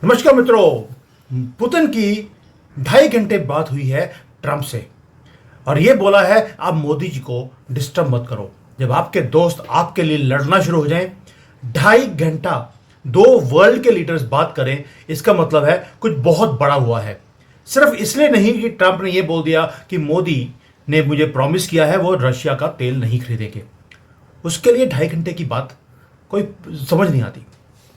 नमस्कार मित्रों। पुतिन की 2.5 घंटे बात हुई है ट्रंप से और ये बोला है आप मोदी जी को डिस्टर्ब मत करो। जब आपके दोस्त आपके लिए लड़ना शुरू हो जाएं, 2.5 घंटा दो वर्ल्ड के लीडर्स बात करें, इसका मतलब है कुछ बहुत बड़ा हुआ है। सिर्फ इसलिए नहीं कि ट्रंप ने यह बोल दिया कि मोदी ने मुझे प्रॉमिस किया है वो रशिया का तेल नहीं खरीदेंगे, उसके लिए 2.5 घंटे की बात कोई समझ नहीं आती।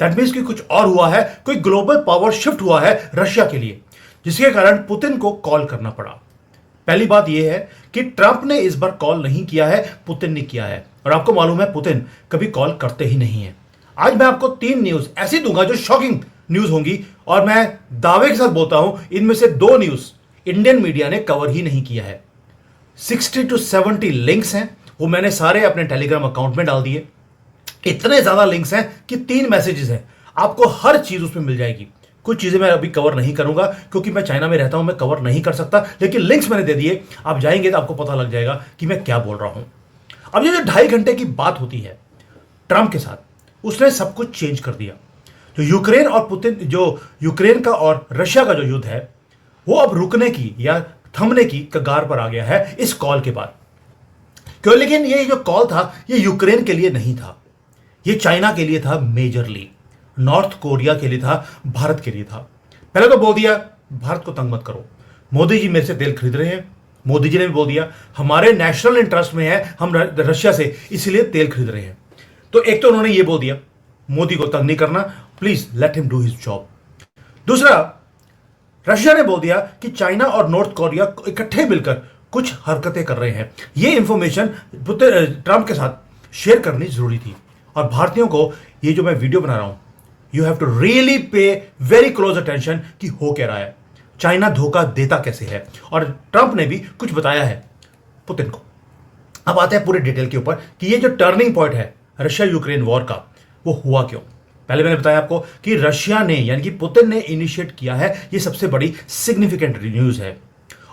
दैट मीन्स कि कुछ और हुआ है, कोई ग्लोबल पावर शिफ्ट हुआ है रशिया के लिए, जिसके कारण पुतिन को कॉल करना पड़ा। पहली बात यह है कि ट्रंप ने इस बार कॉल नहीं किया है, पुतिन ने किया है। और आपको मालूम है पुतिन कभी कॉल करते ही नहीं है। आज मैं आपको 3 न्यूज ऐसी दूंगा जो शॉकिंग न्यूज होंगी, और मैं दावे के साथ बोलता हूं इनमें से 2 न्यूज इंडियन मीडिया ने कवर ही नहीं किया है। 60 to 70 लिंक्स हैं, वो मैंने सारे अपने टेलीग्राम अकाउंट में डाल दिए। इतने ज्यादा लिंक्स हैं कि 3 मैसेजेस हैं, आपको हर चीज उसमें मिल जाएगी। कुछ चीजें मैं अभी कवर नहीं करूंगा क्योंकि मैं चाइना में रहता हूं, मैं कवर नहीं कर सकता, लेकिन लिंक्स मैंने दे दिए। आप जाएंगे तो आपको पता लग जाएगा कि मैं क्या बोल रहा हूं। अब ये जो 2.5 घंटे की बात होती है ट्रंप के साथ, उसने सब कुछ चेंज कर दिया। तो यूक्रेन और पुतिन, जो यूक्रेन का और रशिया का जो युद्ध है, वो अब रुकने की या थमने की कगार पर आ गया है इस कॉल के बाद। क्यों? लेकिन ये जो कॉल था ये यूक्रेन के लिए नहीं था, ये चाइना के लिए था, मेजरली नॉर्थ कोरिया के लिए था, भारत के लिए था। पहले तो बोल दिया भारत को तंग मत करो, मोदी जी मेरे से तेल खरीद रहे हैं। मोदी जी ने भी बोल दिया हमारे नेशनल इंटरेस्ट में है, हम रशिया से इसलिए तेल खरीद रहे हैं। तो एक तो उन्होंने ये बोल दिया मोदी को तंग नहीं करना, please let him do his job. दूसरा, रशिया ने बोल दिया कि चाइना और नॉर्थ कोरिया इकट्ठे मिलकर कुछ हरकतें कर रहे हैं। यह इंफॉर्मेशन ट्रंप के साथ शेयर करनी जरूरी थी। और भारतीयों को ये जो मैं वीडियो बना रहा हूं, you have to really pay very close attention कि हो क्या रहा है, चाइना धोखा देता कैसे है, और ट्रंप ने भी कुछ बताया है पुतिन को। अब आते हैं पूरे डिटेल के ऊपर कि ये जो टर्निंग पॉइंट है रशिया यूक्रेन वॉर का, वो हुआ क्यों। पहले मैंने बताया आपको कि रशिया ने यानी कि पुतिन ने इनिशिएट किया है, ये सबसे बड़ी सिग्निफिकेंट न्यूज है।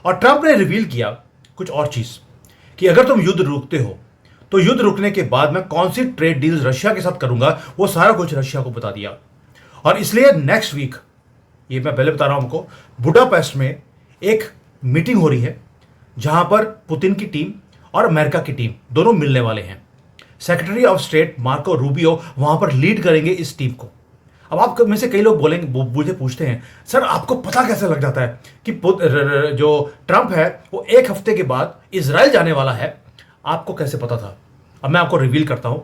और ट्रंप ने रिवील किया कुछ और चीज कि अगर तुम युद्ध रोकते हो तो युद्ध रुकने के बाद मैं कौन सी ट्रेड डील्स रशिया के साथ करूंगा, वो सारा कुछ रशिया को बता दिया। और इसलिए नेक्स्ट वीक, ये मैं पहले बता रहा हूं आपको, बुडापेस्ट में एक मीटिंग हो रही है जहां पर पुतिन की टीम और अमेरिका की टीम दोनों मिलने वाले हैं। Secretary of state Marco Rubio वहां पर लीड करेंगे इस टीम को। अब आप में से कई लोग बोलेंगे, मुझे पूछते हैं सर आपको पता कैसे लग जाता है कि जो ट्रंप है वो 1 हफ्ते के बाद इजराइल जाने वाला है, आपको कैसे पता था? अब मैं आपको रिवील करता हूं।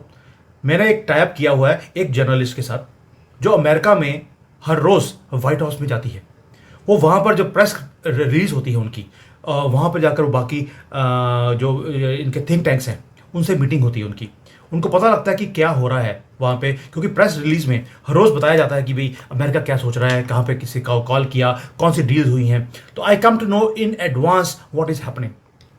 मैंने एक टाइप किया हुआ है एक जर्नलिस्ट के साथ जो अमेरिका में हर रोज व्हाइट हाउस में जाती है। वो वहां पर जो प्रेस रिलीज होती है उनकी, वहां पर जाकर बाकी जो इनके थिंक टैंक्स हैं उनसे मीटिंग होती है उनकी। उनको पता लगता है कि क्या हो रहा है वहां पे, क्योंकि प्रेस रिलीज में हर रोज बताया जाता है कि भाई अमेरिका क्या सोच रहा है, कहां पे किसी का कॉल किया, कौन सी डील्स हुई हैं। तो I come to know in advance what is happening.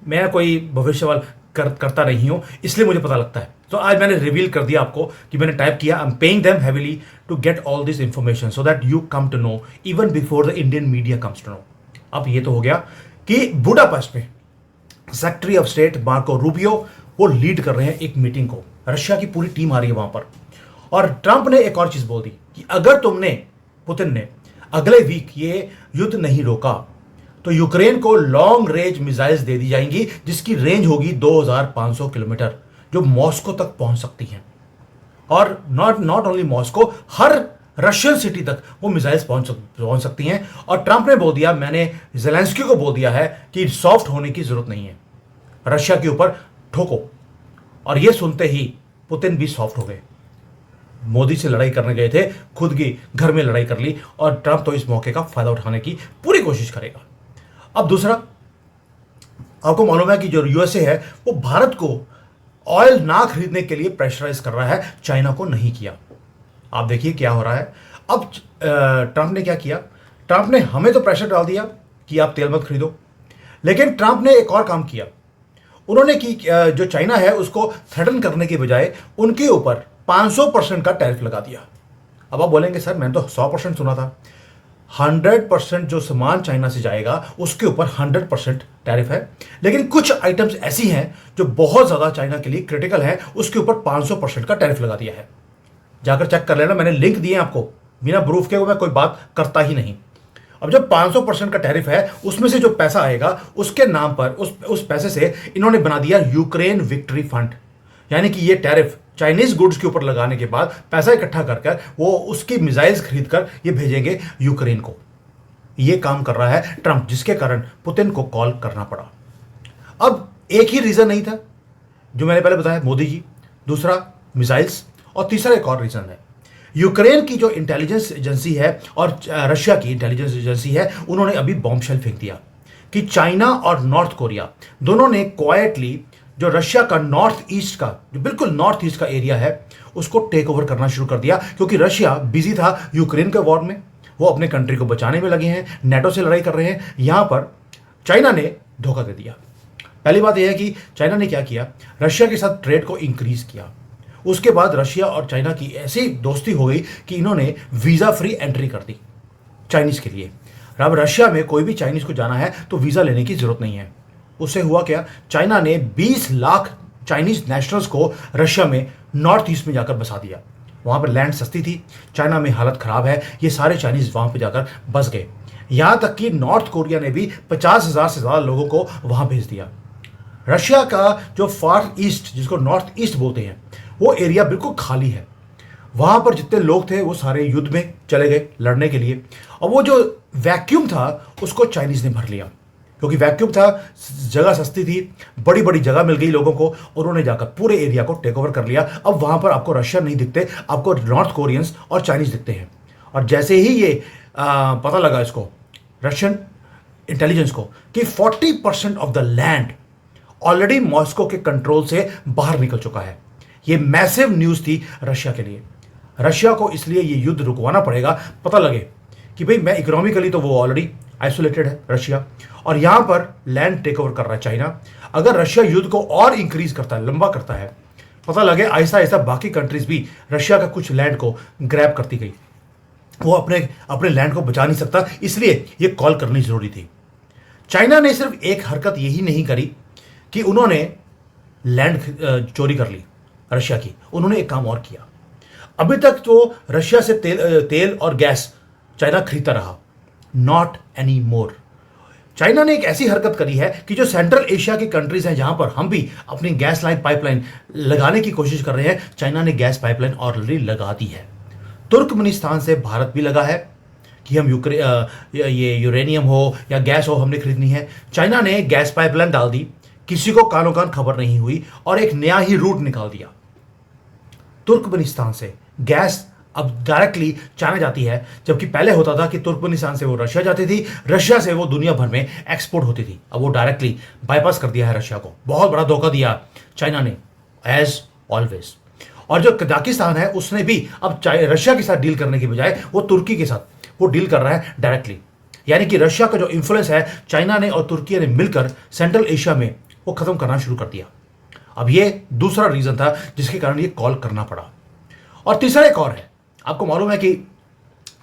मैं कोई भविष्यवाणी करता नहीं हूं, इसलिए मुझे पता लगता है। तो आज मैंने रिवील कर दिया आपको कि मैंने टाइप किया I am paying them heavily to get all this information so that you come to know even before the Indian media comes to know. अब ये तो हो गया कि बुडापेस्ट में secretary of state Marco Rubio वो lead कर रहे हैं एक मीटिंग को, रशिया की पूरी टीम आ रही है वहां पर। और ट्रंप ने एक और चीज बोल दी कि अगर पुतिन ने अगले वीक ये युद्ध नहीं रोका तो यूक्रेन को लॉन्ग रेंज मिसाइल्स दे दी जाएंगी जिसकी रेंज होगी 2500 किलोमीटर, जो मॉस्को तक पहुंच सकती हैं। और not only Moscow, her Russian city तक वो मिसाइल्स पहुंच सकती हैं। और ट्रंप ने बोल दिया, मैंने जेलेंस्की को बोल दिया है कि सॉफ्ट होने की जरूरत नहीं है, रशिया के ऊपर ठोको। और ये सुनते ही पुतिन भी सॉफ्ट हो गए। मोदी से लड़ाई करने गए थे, खुद की घर में लड़ाई कर ली, और ट्रंप तो इस मौके का फायदा उठाने की पूरी कोशिश करेगा। अब दूसरा, आपको मालूम है कि जो यूएसए है वो भारत को ऑयल ना खरीदने के लिए प्रेशराइज कर रहा है, चाइना को नहीं किया। आप देखिए क्या हो रहा है। अब ट्रंप ने क्या किया, ट्रंप ने हमें तो प्रेशर डाल दिया कि आप तेल मत खरीदो, लेकिन ट्रंप ने एक और काम किया। उन्होंने की जो चाइना है उसको थ्रेटन करने के बजाय उनके ऊपर 500% का टैरिफ लगा दिया। अब आप बोलेंगे सर मैंने तो 100% सुना था। 100% जो सामान चाइना से जाएगा उसके ऊपर 100% टैरिफ है, लेकिन कुछ आइटम्स ऐसी हैं जो बहुत ज्यादा चाइना के लिए क्रिटिकल है, उसके ऊपर 500% का टैरिफ लगा दिया है। जाकर चेक कर लेना, मैंने लिंक दिए आपको बिना प्रूफ के मैं कोई बात करता ही नहीं। अब जब 500% का टैरिफ है, उसमें से जो पैसा आएगा उसके नाम पर उस पैसे से इन्होंने बना दिया यूक्रेन विक्ट्री फंड। यानी कि ये टैरिफ चाइनीज गुड्स के ऊपर लगाने के बाद पैसा इकट्ठा कर वो उसकी मिसाइल्स खरीद कर ये भेजेंगे यूक्रेन को। ये काम कर रहा है ट्रंप, जिसके कारण पुतिन को कॉल करना पड़ा। अब एक ही रीजन नहीं था जो मैंने पहले बताया, मोदी जी, दूसरा मिसाइल्स, और तीसरा एक और रीजन है। यूक्रेन की जो इंटेलिजेंस एजेंसी है और रशिया की इंटेलिजेंस एजेंसी है, उन्होंने अभी बॉम्बशेल फेंक दिया कि चाइना और नॉर्थ कोरिया दोनों ने क्वाइटली जो रशिया का नॉर्थ ईस्ट का, जो बिल्कुल नॉर्थ ईस्ट का एरिया है, उसको टेक ओवर करना शुरू कर दिया। क्योंकि रशिया बिजी था यूक्रेन के वॉर में, वो अपने कंट्री को बचाने में लगे हैं, नेटो से लड़ाई कर रहे हैं। यहां पर चाइना ने धोखा दे दिया। पहली बात यह है कि चाइना ने क्या किया, रशिया के साथ ट्रेड को इंक्रीज किया। उसके बाद रशिया और चाइना की ऐसी दोस्ती हो गई कि इन्होंने वीजा फ्री एंट्री कर दी चाइनीज के लिए। अब रशिया में कोई भी चाइनीज को जाना है तो वीजा लेने की जरूरत नहीं है। उससे हुआ क्या, चाइना ने 20 लाख चाइनीज नेशनल्स को रशिया में नॉर्थ ईस्ट में जाकर बसा दिया। वहां पर लैंड सस्ती थी, चाइना में हालत खराब है, ये सारे चाइनीज वहां पर जाकर बस गए। यहां तक कि नॉर्थ कोरिया ने भी 50,000 से ज्यादा लोगों को वहां भेज दिया। रशिया का जो फार ईस्ट, जिसको नॉर्थ ईस्ट बोलते हैं, वो एरिया बिल्कुल खाली है। वहां पर जितने लोग थे वो सारे युद्ध में चले गए लड़ने के लिए, और वो जो वैक्यूम था उसको चाइनीज ने भर लिया। क्योंकि वैक्यूम था, जगह सस्ती थी, बड़ी बड़ी जगह मिल गई लोगों को, उन्होंने जाकर पूरे एरिया को टेक ओवर कर लिया। अब वहां पर आपको रशियन नहीं दिखते, आपको नॉर्थ कोरियंस और चाइनीज दिखते हैं। और जैसे ही ये पता लगा इसको, रशियन इंटेलिजेंस को, कि 40% of the land already Moscow के कंट्रोल से बाहर निकल चुका है। ये मैसिव न्यूज थी रशिया के लिए। रशिया को इसलिए ये युद्ध रुकवाना पड़ेगा, पता लगे कि भाई मैं इकोनॉमिकली तो वो ऑलरेडी आइसोलेटेड है रशिया, और यहां पर लैंड टेक ओवर कर रहा है चाइना। अगर रशिया युद्ध को और इंक्रीज करता है, लंबा करता है, पता लगे ऐसा ऐसा बाकी कंट्रीज भी रशिया का कुछ लैंड को ग्रैब करती गई, वो अपने लैंड को बचा नहीं सकता। इसलिए ये कॉल करनी जरूरी थी। चाइना ने सिर्फ एक हरकत यही नहीं करी कि उन्होंने लैंड चोरी कर ली रशिया की, उन्होंने एक काम और किया। अभी तक तो रशिया से तेल और गैस चाइना खरीदता रहा, नॉट एनी मोर। चाइना ने एक ऐसी हरकत करी है कि जो सेंट्रल एशिया की कंट्रीज हैं, जहां पर हम भी अपनी गैस लाइन पाइपलाइन लगाने की कोशिश कर रहे हैं, चाइना ने गैस पाइपलाइन ऑलरेडी लगा दी है। तुर्कमेनिस्तान से भारत भी लगा है कि हम ये यूरेनियम हो या गैस हो हमने खरीदनी है। चाइना ने गैस पाइपलाइन डाल दी, किसी को कानो कान खबर नहीं हुई, और एक नया ही रूट निकाल दिया। तुर्कमेनिस्तान से गैस अब डायरेक्टली चाइना जाती है, जबकि पहले होता था कि तुर्कमेनिस्तान से वो रशिया जाती थी, रशिया से वो दुनिया भर में एक्सपोर्ट होती थी। अब वो डायरेक्टली बाईपास कर दिया है रशिया को। बहुत बड़ा धोखा दिया चाइना ने, एज ऑलवेज। और जो कजाकिस्तान है, उसने भी अब रशिया के साथ डील करने की बजाय वो तुर्की के साथ वो डील कर रहा है डायरेक्टली। यानी कि रशिया का जो इन्फ्लुएंस है, चाइना ने और तुर्की ने मिलकर सेंट्रल एशिया में वो खत्म करना शुरू कर दिया। अब ये दूसरा रीजन था जिसके कारण ये कॉल करना पड़ा। और तीसरा एक और है। आपको मालूम है कि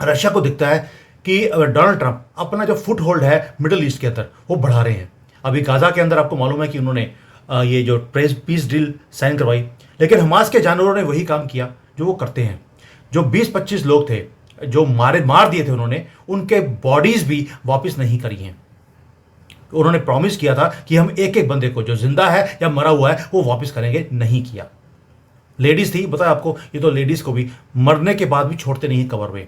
रशिया को दिखता है कि डोनाल्ड ट्रंप अपना जो फुट होल्ड है मिडिल ईस्ट के अंदर वो बढ़ा रहे हैं। अभी गाजा के अंदर आपको मालूम है कि उन्होंने ये जो पीस डील साइन करवाई, लेकिन हमास के जानवरों ने वही काम किया जो वो करते हैं। जो 20-25 लोग थे जो मार दिए थे उन्होंने, उनके बॉडीज भी वापस नहीं करी हैं। उन्होंने प्रॉमिस किया था कि हम एक एक बंदे को जो जिंदा है या मरा हुआ है वो वापस करेंगे, नहीं किया। लेडीज थी, बताया आपको, ये तो लेडीज को भी मरने के बाद भी छोड़ते नहीं कबर में।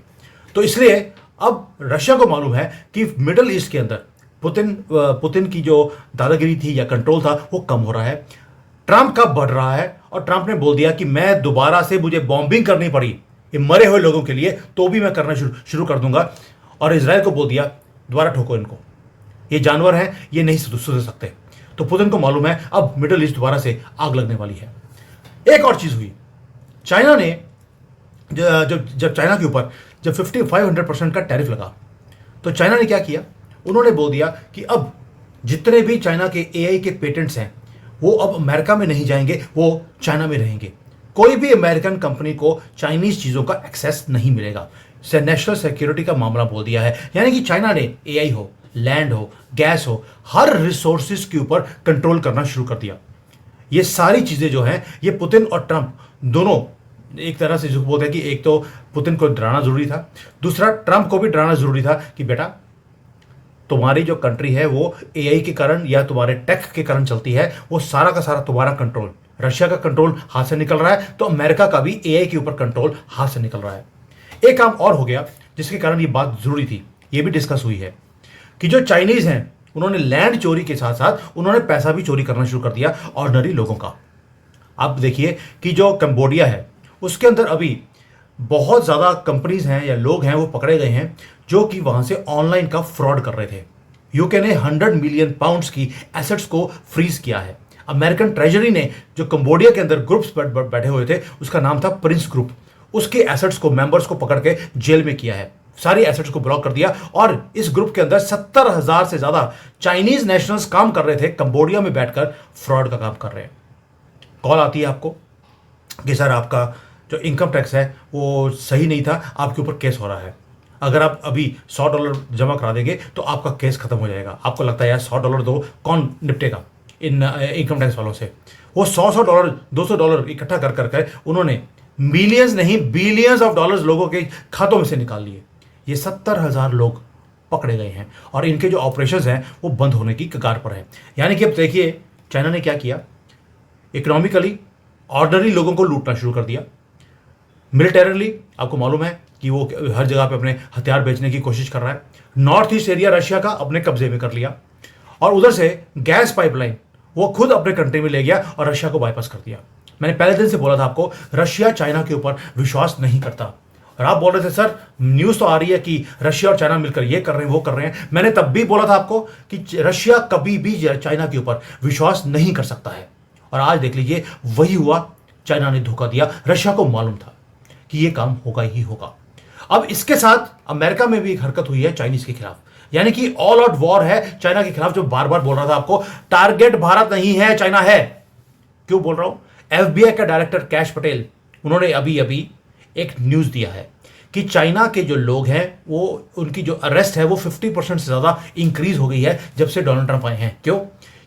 तो इसलिए अब रशिया को मालूम है कि मिडिल ईस्ट के अंदर पुतिन की जो दादागिरी थी या कंट्रोल था वो कम हो रहा है, ट्रंप का बढ़ रहा है। और ट्रंप ने बोल दिया कि मैं दोबारा से मुझे बॉम्बिंग करनी पड़ी ये मरे हुए लोगों के लिए तो भी मैं करना शुरू कर दूंगा। और इजराइल को बोल दिया दोबारा ठोको इनको, ये जानवर हैं, ये नहीं सुधर सकते। तो पुतिन को मालूम है अब मिडिल ईस्ट दोबारा से आग लगने वाली है। एक और चीज हुई, चाइना ने जब चाइना के ऊपर जब 500% का टैरिफ लगा, तो चाइना ने क्या किया, उन्होंने बोल दिया कि अब जितने भी चाइना के एआई के पेटेंट्स हैं वो अब अमेरिका में नहीं जाएंगे, वो चाइना में रहेंगे। कोई भी अमेरिकन कंपनी को चाइनीज चीजों का एक्सेस नहीं मिलेगा। इसे नेशनल सिक्योरिटी का मामला बोल दिया है। यानी कि चाइना ने एआई हो, लैंड हो, गैस हो, हर रिसोर्सेज के ऊपर कंट्रोल करना शुरू कर दिया। ये सारी चीजें जो हैं, ये पुतिन और ट्रंप दोनों एक तरह से जो बोलते हैं कि एक तो पुतिन को डराना जरूरी था, दूसरा ट्रंप को भी डराना जरूरी था कि बेटा तुम्हारी जो कंट्री है वो एआई के कारण या तुम्हारे टेक के कारण चलती है, वो सारा का सारा तुम्हारा कंट्रोल, रशिया का कंट्रोल हाथ से निकल रहा है, तो अमेरिका का भी एआई के ऊपर कंट्रोल हाथ से निकल रहा है। एक काम और हो गया जिसके कारण ये बात जरूरी थी, ये भी डिस्कस हुई है कि जो चाइनीज हैं उन्होंने लैंड चोरी के साथ साथ उन्होंने पैसा भी चोरी करना शुरू कर दिया ऑर्डिनरी लोगों का। आप देखिए कि जो कंबोडिया है उसके अंदर अभी बहुत ज़्यादा कंपनीज हैं या लोग हैं वो पकड़े गए हैं जो कि वहां से ऑनलाइन का फ्रॉड कर रहे थे। यूके ने 100 मिलियन पाउंड्स की एसेट्स को फ्रीज किया है। अमेरिकन ट्रेजरी ने जो कंबोडिया के अंदर ग्रुप्स पर बैठे हुए थे उसका नाम था प्रिंस ग्रुप, उसके एसेट्स को मेंबर्स को पकड़ के जेल में किया है, सारी एसेट्स को ब्लॉक कर दिया। और इस ग्रुप के अंदर 70,000 से ज्यादा चाइनीज नेशनल्स काम कर रहे थे, कंबोडिया में बैठकर फ्रॉड का काम कर रहे हैं। कॉल आती है आपको कि सर आपका जो इनकम टैक्स है वो सही नहीं था, आपके ऊपर केस हो रहा है, अगर आप अभी $100 जमा करा देंगे तो आपका केस खत्म हो जाएगा। आपको लगता है यार $100 दो, कौन निपटेगा इन इनकम टैक्स वालों से। वो $100 $200 इकट्ठा कर करके उन्होंने मिलियंस नहीं बिलियंस ऑफ डॉलर्स लोगों के खातों में से निकाल लिए। ये 70,000 लोग पकड़े गए हैं और इनके जो ऑपरेशंस हैं वो बंद होने की कगार पर है। यानी कि अब देखिए चाइना ने क्या किया, इकोनॉमिकली ऑर्डिनरी लोगों को लूटना शुरू कर दिया। मिलिटरली आपको मालूम है कि वो हर जगह पे अपने हथियार बेचने की कोशिश कर रहा है। नॉर्थ ईस्ट एरिया रशिया का अपने कब्जे में कर लिया और उधर से गैस पाइपलाइन वो खुद अपने कंट्री में ले गया और रशिया को बाईपास कर दिया। मैंने पहले दिन से बोला था आपको, रशिया चाइना के ऊपर विश्वास नहीं करता और आप बोल रहे थे सर न्यूज़ तो आ रही है कि रशिया और चाइना मिलकर ये कर रहे हैं वो कर रहे हैं। मैंने तब भी बोला था आपको कि रशिया कभी भी चाइना के ऊपर विश्वास नहीं कर सकता है और आज देख लीजिए वही हुआ। चाइना ने धोखा दिया, रशिया को मालूम था कि ये काम होगा ही होगा। अब इसके साथ अमेरिका में भी एक हरकत हुई है चाइनीज के खिलाफ, यानी कि ऑल आउट वॉर है चाइना के खिलाफ। जो बार बार बोल रहा था आपको, टारगेट भारत नहीं है चाइना है। क्यों बोल रहा हूं, एफबीआई का डायरेक्टर कैश पटेल उन्होंने अभी अभी एक न्यूज दिया है कि चाइना के जो लोग हैं वो उनकी जो अरेस्ट है वो 50% से ज्यादा इंक्रीज हो गई है जब से डोनाल्ड ट्रंप आए हैं। क्यों?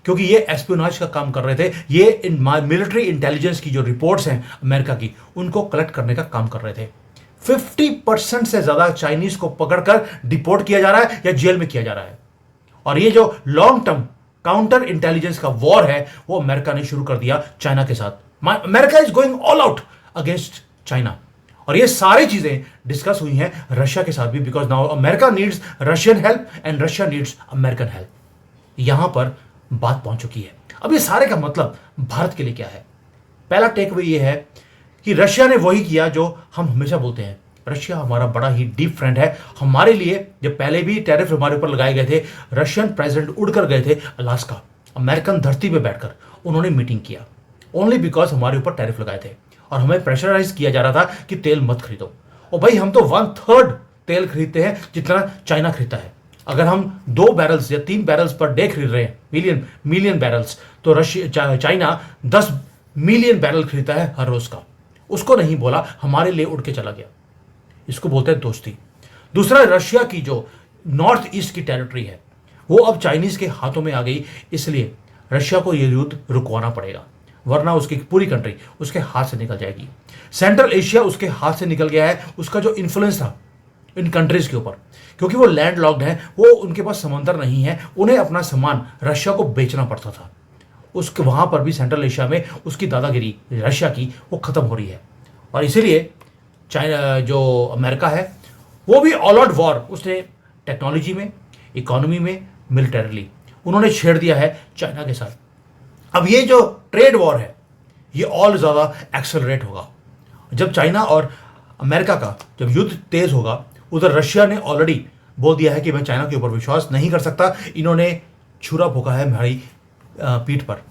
क्योंकि ये एस्पियोनाज का काम कर रहे थे, ये मिलिट्री इंटेलिजेंस की जो रिपोर्ट्स हैं अमेरिका की उनको कलेक्ट करने का काम कर रहे थे। 50% से ज्यादा चाइनीज को पकड़कर डिपोर्ट किया जा रहा है या जेल में किया जा रहा है। और ये जो लॉन्ग टर्म काउंटर इंटेलिजेंस का वॉर है वो अमेरिका ने शुरू कर दिया चाइना के साथ। America is going all out against China और ये सारी चीजें डिस्कस हुई हैं रशिया के साथ भी, because now America needs Russian help and Russia needs American help. यहां पर बात पहुंच चुकी है। अब ये सारे का मतलब भारत के लिए क्या है? पहला टेक अवे ये है कि रशिया ने वही किया जो हम हमेशा बोलते हैं, रशिया हमारा बड़ा ही डीप फ्रेंड है। हमारे लिए जब पहले भी टैरिफ हमारे ऊपर लगाए गए थे, रशियन प्रेसिडेंट उड़कर गए थे अलास्का, अमेरिकन धरती पे बैठकर उन्होंने मीटिंग किया, ओनली बिकॉज हमारे ऊपर टैरिफ लगाए थे और हमें प्रेशराइज किया जा रहा था कि तेल मत खरीदो। और भाई हम तो 1/3 तेल खरीदते हैं जितना चाइना खरीदता है। अगर हम 2 बैरल्स या 3 बैरल्स पर डे खरीद रहे हैं, मिलियन बैरल्स, तो चाइना 10 मिलियन बैरल खरीदता है हर रोज का। उसको नहीं बोला, हमारे लिए उड़ के चला गया। इसको बोलते हैं दोस्ती। दूसरा, रशिया की जो नॉर्थ ईस्ट की टेरिटरी है वो अब चाइनीज के हाथों में आ गई, इसलिए रशिया को यह युद्ध रुकवाना पड़ेगा, वरना उसकी पूरी कंट्री उसके हाथ से निकल जाएगी। सेंट्रल एशिया उसके हाथ से निकल गया है, उसका जो इन्फ्लुएंस था इन कंट्रीज के ऊपर, क्योंकि वो लैंड लॉक्ड है, वो उनके पास समंदर नहीं है, उन्हें अपना सामान रशिया को बेचना पड़ता था। उसके वहां पर भी सेंट्रल एशिया में उसकी दादागिरी रशिया की वो खत्म हो रही है और इसीलिए चाइना जो अमेरिका है वो भी ऑल आउट वॉर उसने टेक्नोलॉजी में, इकोनॉमी में, मिलिटरीली उन्होंने छेड़ दिया है चाइना के साथ। अब ये जो ट्रेड वॉर है ये और ज़्यादा एक्सेलरेट होगा जब चाइना और अमेरिका का जब युद्ध तेज होगा। उधर रशिया ने ऑलरेडी बोल दिया है कि मैं चाइना के ऊपर विश्वास नहीं कर सकता, इन्होंने छुरा फूका है हमारी पीठ पर।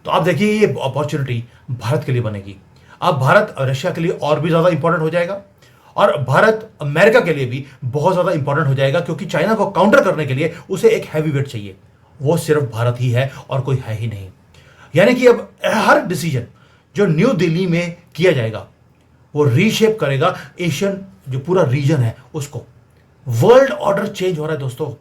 तो आप देखिए ये अपॉर्चुनिटी भारत के लिए बनेगी। अब भारत रशिया के लिए और भी ज़्यादा इंपॉर्टेंट हो जाएगा और भारत अमेरिका के लिए भी बहुत ज़्यादा इंपॉर्टेंट हो जाएगा, क्योंकि चाइना को काउंटर करने के लिए उसे एक हैवी वेट चाहिए, वो सिर्फ भारत ही है और कोई है ही नहीं। यानी कि अब हर डिसीजन जो न्यू दिल्ली में किया जाएगा वो रीशेप करेगा एशियन जो पूरा रीजन है उसको। वर्ल्ड ऑर्डर चेंज हो रहा है दोस्तों,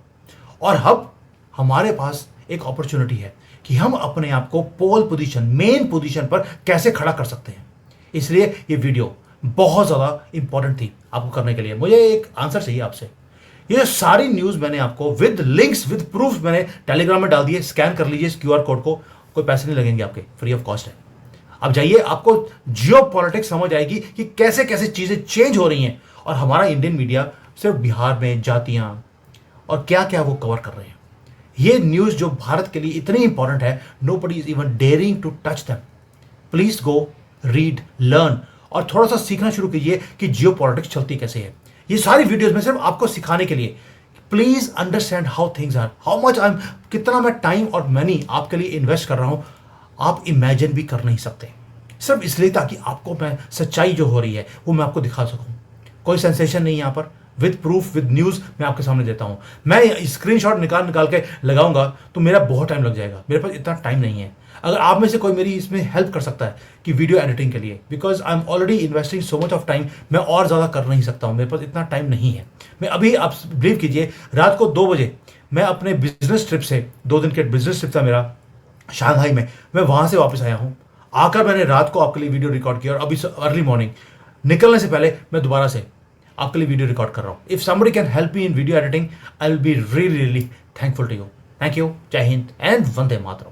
और अब हमारे पास एक अपॉर्चुनिटी है कि हम अपने आप को पोल पोजीशन, मेन पोजीशन पर कैसे खड़ा कर सकते हैं। इसलिए ये वीडियो बहुत ज़्यादा इंपॉर्टेंट थी आपको करने के लिए। मुझे एक आंसर चाहिए आपसे। ये सारी न्यूज़ मैंने आपको विद लिंक्स विद प्रूफ मैंने टेलीग्राम में डाल दिए। स्कैन कर लीजिए इस QR कोड को, कोई पैसे नहीं लगेंगे आपके, फ्री ऑफ कॉस्ट है। अब जाइए, आपको जियो पॉलिटिक्स समझ आएगी कि कैसे कैसे चीज़ें चेंज हो रही हैं और हमारा इंडियन मीडिया सिर्फ बिहार में जातियाँ और क्या क्या वो कवर कर रहे हैं। ये न्यूज़ जो भारत के लिए इतनी इंपॉर्टेंट है, nobody is even daring to touch them. Please go read, learn और थोड़ा सा सीखना शुरू कीजिए कि जियो पॉलिटिक्स चलती कैसे है। ये सारी वीडियोस में सिर्फ आपको सिखाने के लिए। Please understand how things are, how much I am, कितना मैं टाइम और मनी आपके लिए इन्वेस्ट कर रहा हूं, आप इमेजिन भी कर नहीं सकते। सिर्फ इसलिए ताकि आपको मैं सच्चाई जो हो रही है वो मैं आपको दिखा सकूं। कोई सेंसेशन नहीं यहाँ पर, विद प्रूफ विद न्यूज़ मैं आपके सामने देता हूँ। मैं स्क्रीनशॉट निकाल निकाल के लगाऊंगा तो मेरा बहुत टाइम लग जाएगा, मेरे पास इतना टाइम नहीं है। अगर आप में से कोई मेरी इसमें हेल्प कर सकता है कि वीडियो एडिटिंग के लिए, because I am already investing so much of time, मैं और ज़्यादा कर नहीं सकता हूँ, मेरे पास इतना टाइम नहीं है। मैं अभी, आप बिलीव कीजिए, रात को 2 बजे मैं अपने बिजनेस ट्रिप से, 2 दिन के बिजनेस ट्रिप था मेरा शंघाई में, मैं वहाँ से वापस आया हूँ। आकर मैंने रात को आपके लिए वीडियो रिकॉर्ड किया और अभी अर्ली मॉर्निंग निकलने से पहले मैं दोबारा से आपके लिए वीडियो रिकॉर्ड कर रहा हूँ। If somebody can help me in video editing, I will be really really thankful to you. Thank you. Jai Hind and Vande Mataram.